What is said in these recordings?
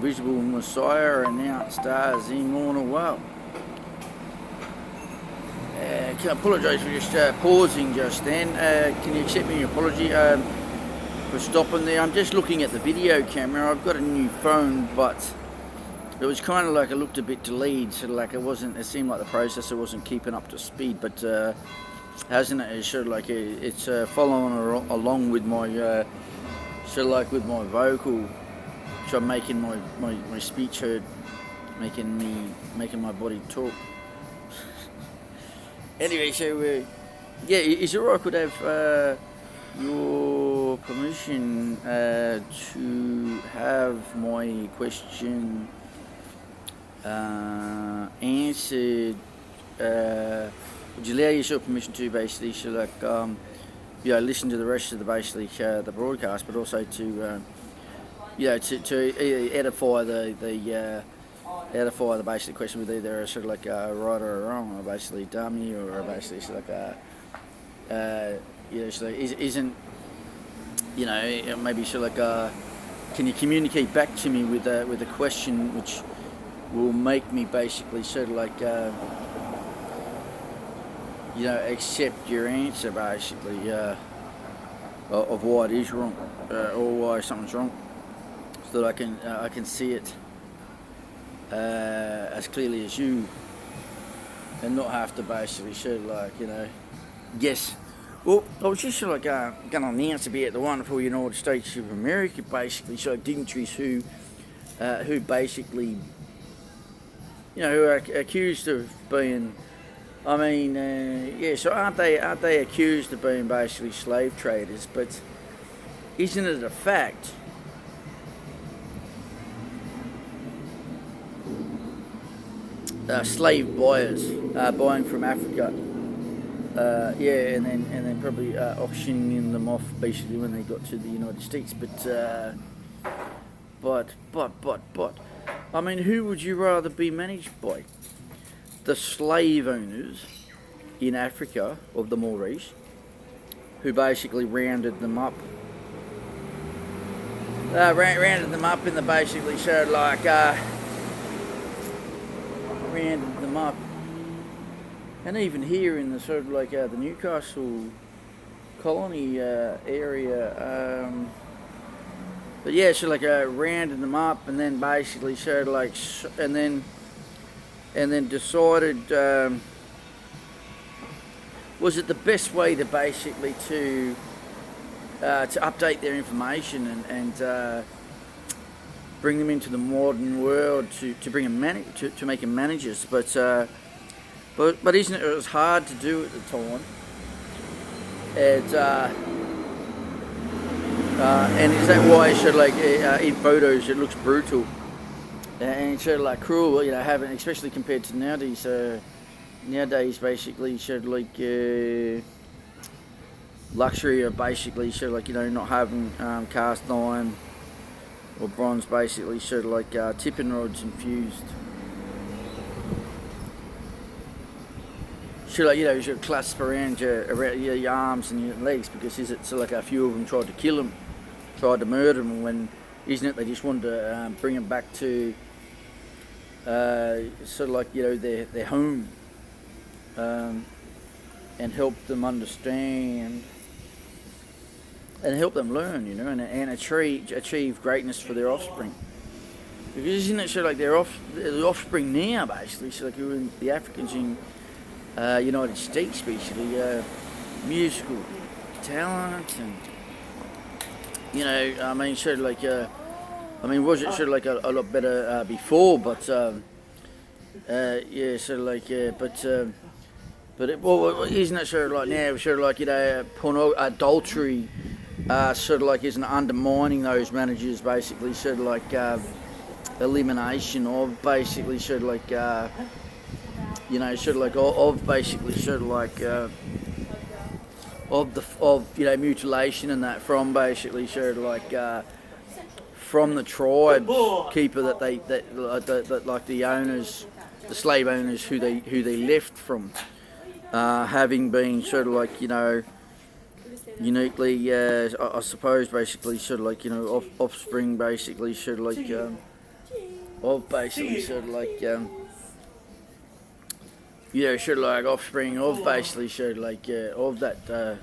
invisible Messiah announced as immortal. Well, can I apologise for just pausing just then. Can you accept my apology for stopping there? I'm just looking at the video camera. I've got a new phone, but it was kind of like it looked a bit delayed, sort of like it seemed like the processor wasn't keeping up to speed, but hasn't it? It's sort of like it's following along with my sort of like with my vocal, so I'm making my speech heard, making my body talk. Anyway, so yeah, is it right? I could have your permission to have my question answered. Would you allow yourself permission to basically, so like, listen to the rest of the broadcast, but also to, to edify edify the basic question with either a sort of like a right or a wrong, or basically dummy, or basically sort of like so isn't, maybe sort of like can you communicate back to me with a question which will make me basically sort of like accept your answer basically of why it is wrong or why something's wrong, so that I can see it as clearly as you, and not have to basically sort of like guess. Well, I was just sort of like going to announce about the wonderful United States of America, basically, so dignitaries who basically, who are accused of being, so aren't they accused of being basically slave traders? But isn't it a fact? Slave buyers buying from Africa, and then probably auctioning them off basically when they got to the United States. But who would you rather be managed by? The slave owners in Africa of the Maoris, who basically rounded them up in the basically sort of like rounded them up, and even here in the sort of like the Newcastle colony area, but yeah, so like rounded them up, and then basically sort of like and then decided, was it the best way to basically to update their information and bring them into the modern world, to bring them to make them managers, but isn't it was hard to do at the time, and is that why sort of like in photos it looks brutal and sort of like cruel, having, especially compared to nowadays. Nowadays, basically, sort of like luxury of basically sort of like not having cast iron or bronze, basically sort of like tipping rods infused. Sort of like sort of clasp around your arms and your legs, because is it sort of like a few of them tried to kill him, tried to murder him, when isn't it they just wanted to bring him back to sort of like their home, and help them understand and help them learn, and achieve greatness for their offspring. Because isn't it sort of like the offspring now, basically, so like who in the Africans in United States, basically, musical talent, and sort of like was it sort of like a lot better before? But sort of like but isn't it sort of like now sort of like adultery sort of like isn't undermining those managers, basically sort of like elimination of basically sort of like sort of like of basically sort of like of mutilation and that from basically sort of like from the tribe keeper that like the owners, the slave owners who they left from, having been sort of like uniquely I suppose basically sort of like offspring, basically sort of like of basically sort of like sort of like offspring of basically sort of like of that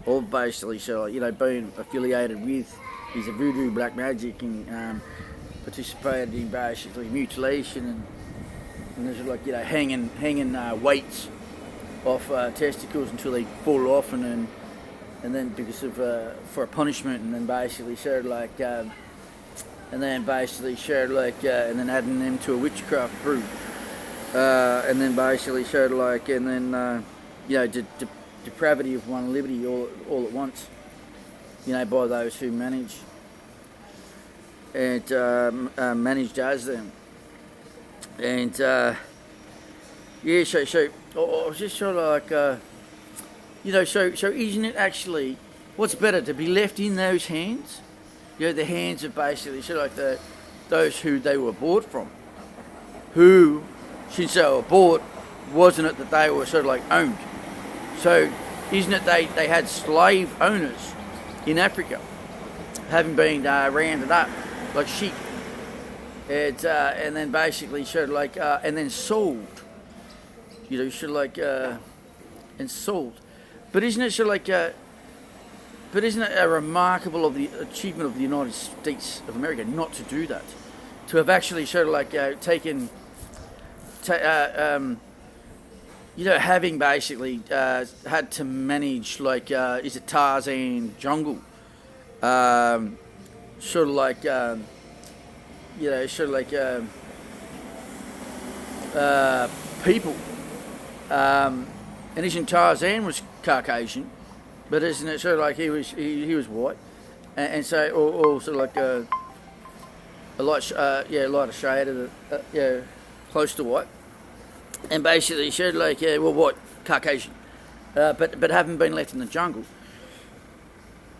of basically sort of like, being affiliated with is a voodoo black magic and participated in basically mutilation and there's like hanging weights off testicles until they fall off and then because of for a punishment and then basically sort of like and then adding them to a witchcraft brew and then basically sort of like and then depravity of one liberty all at once, by those who manage and managed as them. And so I was just sort of like so isn't it actually what's better to be left in those hands, the hands of basically sort of like those who they were bought from, who since they were bought wasn't it that they were sort of like owned. So isn't it they had slave owners in Africa having been rounded up like sheep and then basically sort of like and then sold, sort of like and sold. But isn't it sort of like but isn't it remarkable of the achievement of the United States of America not to do that, to have actually sort of like taken having basically had to manage like is it Tarzan jungle, sort of like sort of like people, and isn't Tarzan was Caucasian, but isn't it sort of like he was white, and so or sort of like a light shade of the close to white. And basically said like, white, Caucasian, but haven't been left in the jungle.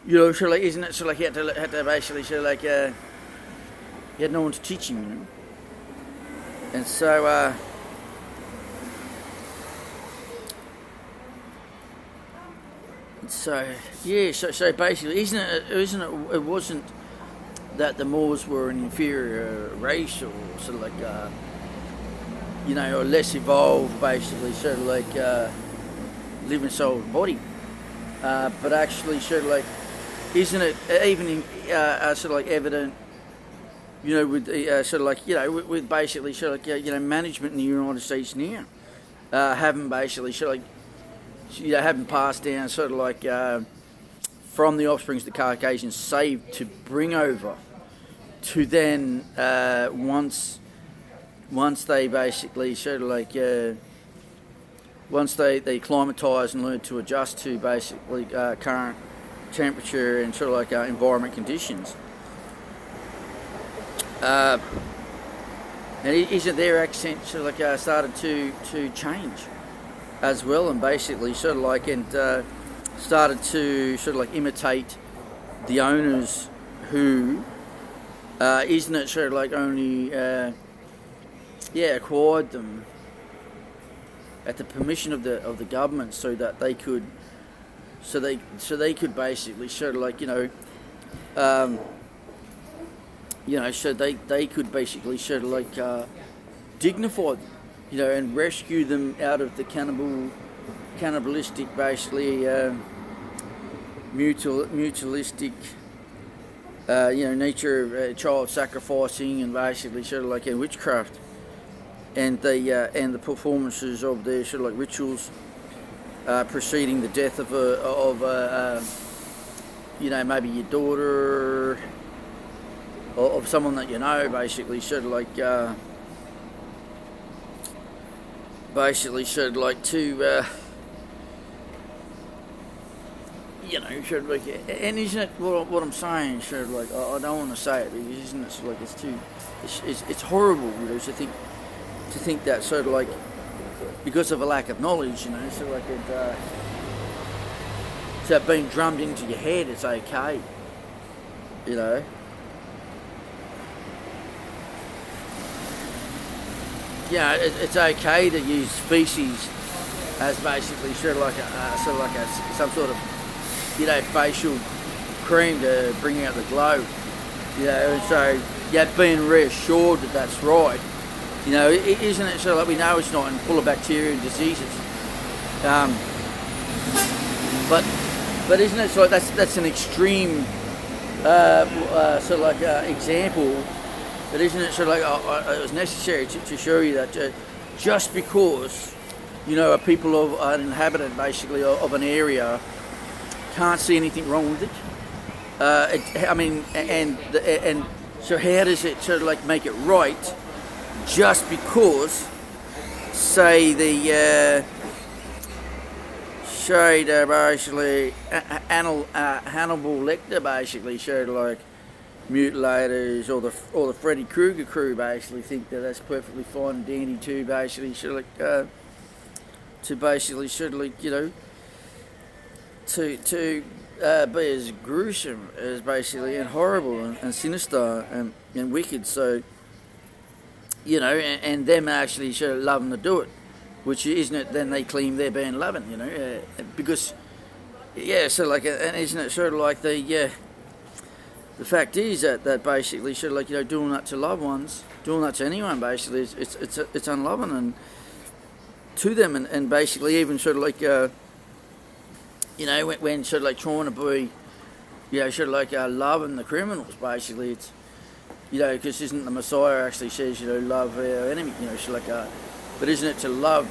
Sort of like, isn't it sort of like he had to basically sort of like, he had no one to teach him, And so, so basically, isn't it, it wasn't that the Moors were an inferior race or sort of like, or less evolved, basically, sort of like living soul body, but actually, sort of like, isn't it even in, sort of like evident, with sort of like, with basically sort of like, management in the United States now, haven't basically sort of like, haven't passed down sort of like from the offsprings the Caucasians saved to bring over, to then once they basically sort of like, once they acclimatise and learn to adjust to basically current temperature and sort of like environment conditions. And isn't their accent sort of like started to change as well, and basically sort of like and started to sort of like imitate the owners who isn't it sort of like only acquired them at the permission of the government so that they could basically sort of like so they could basically sort of like dignify them, and rescue them out of the cannibalistic basically mutualistic nature of child sacrificing and basically sort of like witchcraft. And the performances of their sort of like rituals preceding the death of maybe your daughter or of someone that basically sort of like to sort of like, and isn't it what I'm saying? Sort of like I don't want to say it because isn't it sort of like it's horrible, to think that sort of like because of a lack of knowledge, sort of like so being drummed into your head, it's okay, it's okay to use feces as basically sort of like some sort of facial cream to bring out the glow, You know, and so being reassured that that's right. You know, isn't it so like we know it's not and full of bacteria and diseases. But isn't it so like that's an extreme sort of like example. But isn't it sort of like it was necessary to show you that just because, you know, people are inhabited basically of an area can't see anything wrong with it. I mean, and so how does it sort of like make it right? Just because, say the basically Hannibal Lecter basically showed like mutilators or the Freddy Krueger crew basically think that that's perfectly fine and dandy to basically sort of like you know to be as gruesome as basically and horrible and sinister and wicked. So you know, and them actually sort of loving to do it, which isn't it? Then they claim they're being loving, you know, because so like, and isn't it sort of like the fact is that basically sort of like, you know, doing that to loved ones, doing that to anyone basically it's unloving and to them and basically even sort of like you know when sort of like trying to be, you know, sort of like loving the criminals basically it's, you know, because isn't the Messiah actually says, you know, love our enemy, you know, sort of like but isn't it to love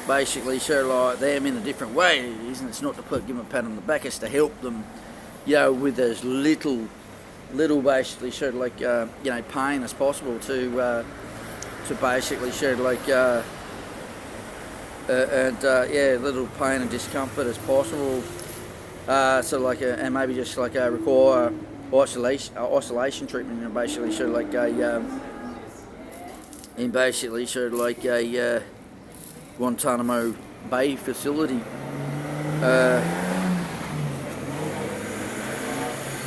basically sort of like them in a different way, isn't it? It's not to give them a pat on the back, it's to help them, you know, with as little basically sort of like you know, pain as possible to basically sort of like little pain and discomfort as possible, so like and maybe just like require isolation treatment, and basically sort of like a Guantanamo Bay facility.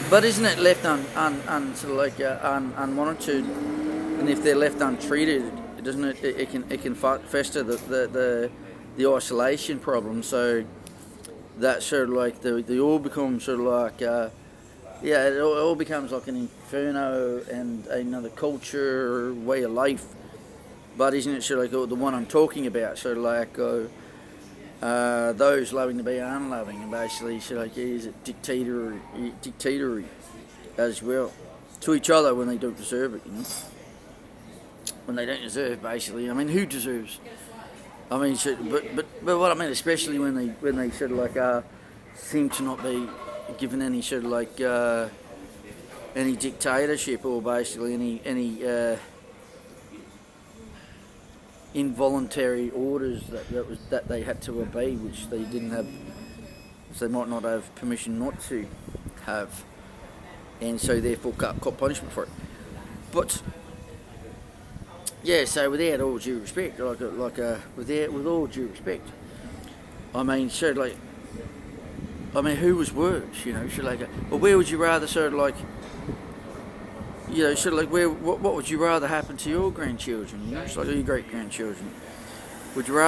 But isn't it left unmonitored, and if they're left untreated, doesn't it? It can fester the isolation problem. So that sort of like the all becomes sort of like it all becomes like an inferno and another culture, way of life. But isn't it sort of like the one I'm talking about? Sort of like those loving to be unloving, and basically sort of like is it dictatorial as well to each other when they don't deserve it, you know. When they don't deserve, basically. I mean, who deserves? I mean, but what I mean, especially when they sort of like seem to not be given any sort of like any dictatorship or basically any involuntary orders that they had to obey, which they didn't have, so they might not have permission not to have, and so therefore cop punishment for it. But yeah, so without all due respect, with all due respect, I mean, sort of like, I mean, who was worse, you know? Sort of like, well, where would you rather sort of like, you know, sort of like, what would you rather happen to your grandchildren? You know, it's like your great grandchildren. Would you rather